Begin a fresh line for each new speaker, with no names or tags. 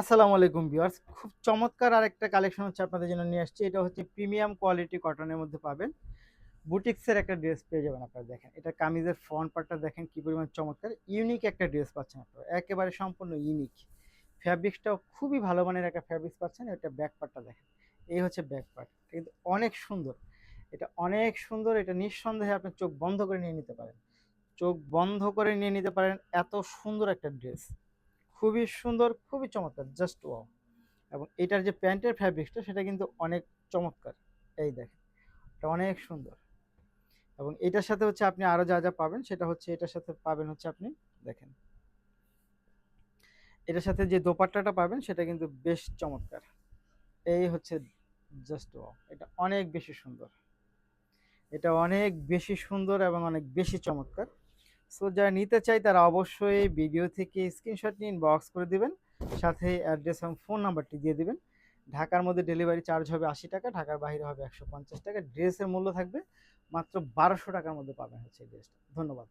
আসসালামু আলাইকুম ভিউয়ার্স, খুব চমৎকার আরেকটা কালেকশন হচ্ছে আপনাদের জন্য নিয়ে আসছি। এটা হচ্ছে প্রিমিয়াম কোয়ালিটি কটনের মধ্যে পাবেন। বুটিক্সের একটা ড্রেস পেয়ে যাবেন আপনারা। দেখেন এটা কামিজের ফ্রন্ট পার্টটা দেখেন কি পরিমাণ চমৎকার, ইউনিক একটা ড্রেস পাচ্ছেন আপনারা, একেবারে সম্পূর্ণ ইউনিক। ফ্যাব্রিক্সটাও খুবই ভালো মানের একটা ফ্যাব্রিক্স পাচ্ছেন। এটা ব্যাক পার্টটা দেখেন, এই হচ্ছে ব্যাক পার্ট, কিন্তু অনেক সুন্দর। এটা অনেক সুন্দর, এটা নিঃসন্দেহে আপনি চোখ বন্ধ করে নিয়ে নিতে পারেন। চোখ বন্ধ করে নিয়ে নিতে পারেন, এত সুন্দর একটা ড্রেস। খুবই সুন্দর, খুবই চমৎকার, জাস্ট ওয়াও। এবং এটার যে প্যান্টের ফ্যাব্রিক্সটা সেটা কিন্তু অনেক চমৎকার। এই দেখেন, এটা অনেক সুন্দর। এবং এটার সাথে হচ্ছে আপনি আরো যা যা পাবেন সেটা হচ্ছে এটার সাথে পাবেন হচ্ছে আপনি দেখেন, এটার সাথে যে দোপাট্টাটা পাবেন সেটা কিন্তু বেশ চমৎকার। এই হচ্ছে জাস্ট ওয়াও, এটা অনেক বেশি সুন্দর। এটা অনেক বেশি সুন্দর এবং অনেক বেশি চমৎকার। সো যারা নিতে চাই তারা অবশ্যই ভিডিও থেকে স্ক্রিনশট নিয়ে ইনবক্স করে দিবেন, সাথে অ্যাড্রেস এবং ফোন নাম্বারটি দিয়ে দিবেন। ঢাকার মধ্যে ডেলিভারি চার্জ হবে ৮০ টাকা, ঢাকার বাইরে হবে ১৫০ টাকা। ড্রেসের মূল্য থাকবে মাত্র ১২০০ টাকার মধ্যে পাবেন হচ্ছে এই ড্রেসটা। ধন্যবাদ।